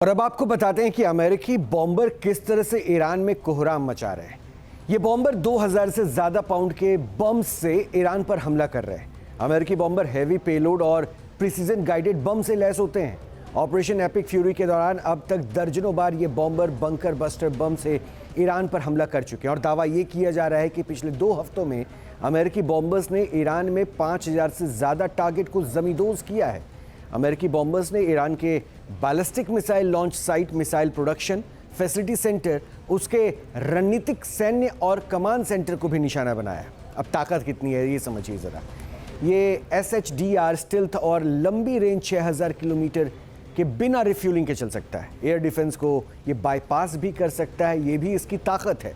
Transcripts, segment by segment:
और अब आपको बताते हैं कि अमेरिकी बॉम्बर किस तरह से ईरान में कोहराम मचा रहे हैं। ये बॉम्बर 2000 से ज्यादा पाउंड के बम से ईरान पर हमला कर रहे हैं। अमेरिकी बॉम्बर हैवी पेलोड और प्रिसीजन गाइडेड बम से लैस होते हैं। ऑपरेशन एपिक फ्यूरी के दौरान अब तक दर्जनों बार ये बॉम्बर बंकर बस्टर बम से ईरान पर हमला कर चुके हैं और दावा ये किया जा रहा है कि पिछले 2 हफ्तों में अमेरिकी बॉम्बर्स ने ईरान में 5000 से ज्यादा टारगेट को जमींदोज किया है। अमेरिकी बॉम्बर्स ने ईरान के ballistic missile launch site, missile production facility centre, उसके रणनीतिक सैन्य और कमांड सेंटर को भी निशाना बनाया। अब ताकत कितनी है ये समझिए ज़रा। ये SHDR स्टिल्थ और लंबी रेंज 6000 किलोमीटर के बिना रिफ्यूलिंग के चल सकता है। एयर डिफेंस को ये बाईपास भी कर सकता है, ये भी इसकी ताकत है।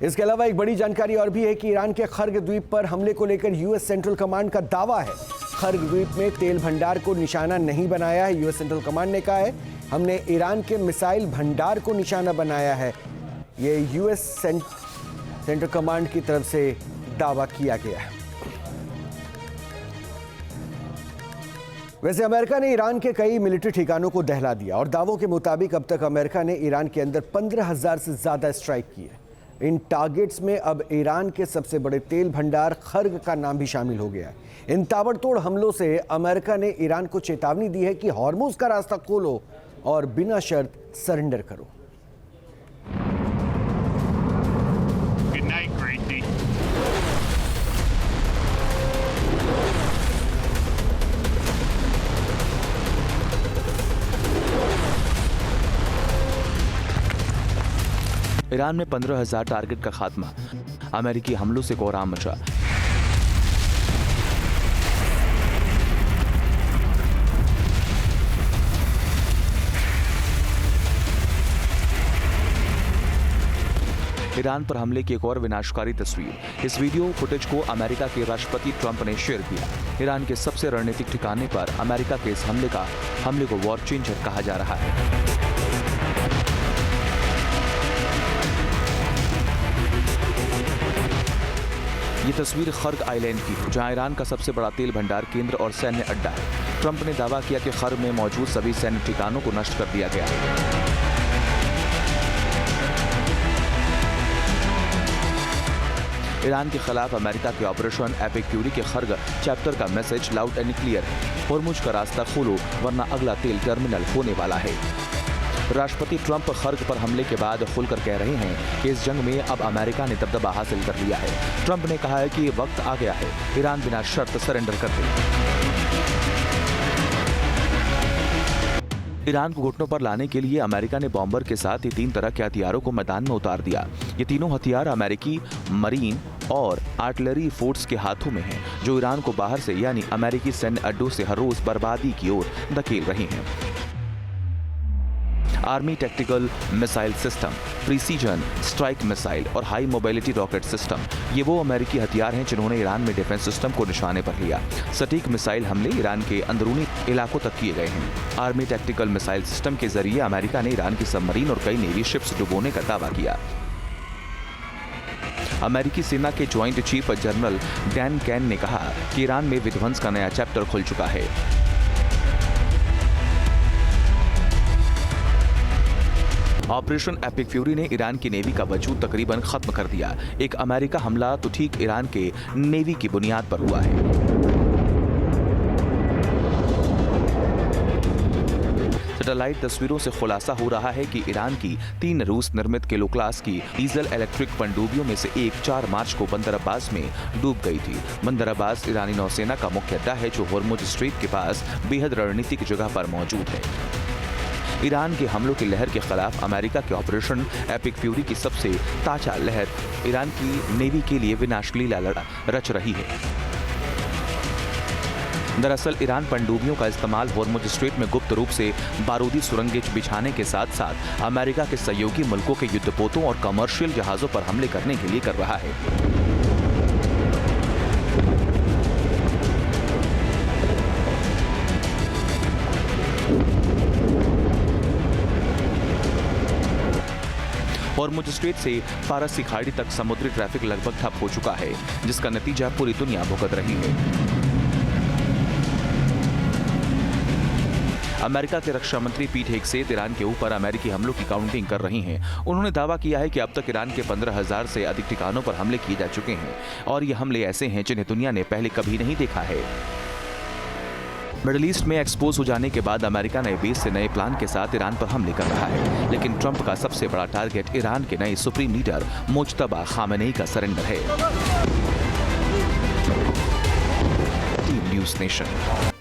इसके अलावा एक बड़ी जानकारी और भी है कि ईरान के खर्ग द्वीप पर हमले को लेकर US सेंट्रल कमांड का दावा है। खर्ग द्वीप में तेल भंडार को निशाना नहीं बनाया है। US सेंट्रल कमांड ने कहा है हमने ईरान के मिसाइल भंडार को निशाना बनाया है। ये US सेंट्रल कमांड की तरफ से दावा किया गया है। वैसे अमेरिका ने ईरान के कई मिलिट्री ठिकानों को दहला दिया और दावों के मुताबिक अब तक अमेरिका ने ईरान के अंदर 15,000 से ज्यादा स्ट्राइक किए। इन टारगेट्स में अब ईरान के सबसे बड़े तेल भंडार खर्ग का नाम भी शामिल हो गया है। इन ताबड़तोड़ हमलों से अमेरिका ने ईरान को चेतावनी दी है कि हॉर्मुज का रास्ता खोलो और बिना शर्त सरेंडर करो। Good night, Gracie. ईरान में 15,000 टारगेट का खात्मा, अमेरिकी हमलों से कोहराम मचा। ईरान पर हमले की एक और विनाशकारी तस्वीर। इस वीडियो फुटेज को अमेरिका के राष्ट्रपति ट्रंप ने शेयर किया। ईरान के सबसे रणनीतिक ठिकाने पर अमेरिका के इस हमले को वॉर चेंजर कहा जा रहा है। ये तस्वीर खर्ग आइलैंड की है, जहां ईरान का सबसे बड़ा तेल भंडार केंद्र और सैन्य अड्डा है। ट्रंप ने दावा किया कि खर्ग में मौजूद सभी सैन्य ठिकानों को नष्ट कर दिया गया है। ईरान के खिलाफ अमेरिका के ऑपरेशन एपिक फ्यूरी के खर्ग चैप्टर का मैसेज लाउड एंड क्लियर है। होर्मुज का रास्ता खोलो वरना अगला तेल टर्मिनल होने वाला है। राष्ट्रपति ट्रंप खर्ग पर हमले के बाद खुलकर कह रहे हैं कि इस जंग में अब अमेरिका ने दबदबा हासिल कर लिया है। ट्रंप ने कहा है कि ये वक्त आ गया है, ईरान बिना शर्त सरेंडर कर दे। ईरान को घुटनों पर लाने के लिए अमेरिका ने बॉम्बर के साथ ही 3 तरह के हथियारों को मैदान में उतार दिया। ये तीनों हथियार अमेरिकी मरीन और आर्टिलरी फोर्स के हाथों में हैं, जो ईरान को बाहर से यानी अमेरिकी सैन्य अड्डों से हर रोज बर्बादी की ओर धकेल रहे हैं। Army tactical missile system, precision strike missile और हाई मोबिलिटी रॉकेट सिस्टम, ये वो अमेरिकी हथियार हैं जिन्होंने ईरान में डिफेंस सिस्टम को निशाने पर लिया। सटीक मिसाइल हमले ईरान के अंदरूनी इलाकों तक किए गए हैं। आर्मी टैक्टिकल मिसाइल सिस्टम के जरिए अमेरिका ने ईरान की सबमरीन और कई नेवी शिप्स डुबोने का दावा किया। अमेरिकी सेना के joint chief general Dan can ने कहा कि ईरान में विध्वंस का नया चैप्टर खुल चुका है। ऑपरेशन एपिक फ्यूरी ने ईरान की नेवी का वजूद तकरीबन खत्म कर दिया। एक अमेरिका हमला तो ठीक ईरान के नेवी की बुनियाद पर हुआ है। सैटेलाइट तस्वीरों से खुलासा हो रहा है कि ईरान की 3 रूस निर्मित किलो क्लास की डीजल इलेक्ट्रिक पनडुब्बियों में से एक 4 मार्च को बंदर अब्बास में डूब गई थी। बंदर अब्बास ईरानी नौसेना का मुख्य अड्डा है, जो होर्मुज स्ट्रेट के पास बेहद रणनीतिक जगह पर मौजूद है। ईरान के हमलों की लहर के खिलाफ अमेरिका के ऑपरेशन एपिक फ्यूरी की सबसे ताजा लहर ईरान की नेवी के लिए विनाशलीला रच रही है। दरअसल ईरान पनडुब्बियों का इस्तेमाल होर्मुज स्ट्रेट में गुप्त रूप से बारूदी सुरंगें बिछाने के साथ साथ अमेरिका के सहयोगी मुल्कों के युद्धपोतों और कमर्शियल जहाजों पर हमले करने के लिए कर रहा है। होर्मुज स्ट्रेट से फारसी खाड़ी तक समुद्री ट्रैफिक लगभग ठप हो चुका है, जिसका नतीजा पूरी दुनिया भुगत रही है। अमेरिका के रक्षा मंत्री पीट हेगसेथ ईरान के ऊपर अमेरिकी हमलों की काउंटिंग कर रही हैं। उन्होंने दावा किया है कि अब तक ईरान के 15,000 से अधिक ठिकानों पर हमले किए जा चुके हैं और ये हमले ऐसे हैं जिन्हें दुनिया ने पहले कभी नहीं देखा है। मिडिल ईस्ट में एक्सपोज हो जाने के बाद अमेरिका नए बेस से नए प्लान के साथ ईरान पर हमले कर रहा है, लेकिन ट्रंप का सबसे बड़ा टारगेट ईरान के नए सुप्रीम लीडर मुज्तबा खामेनेई का सरेंडर है। Team news nation.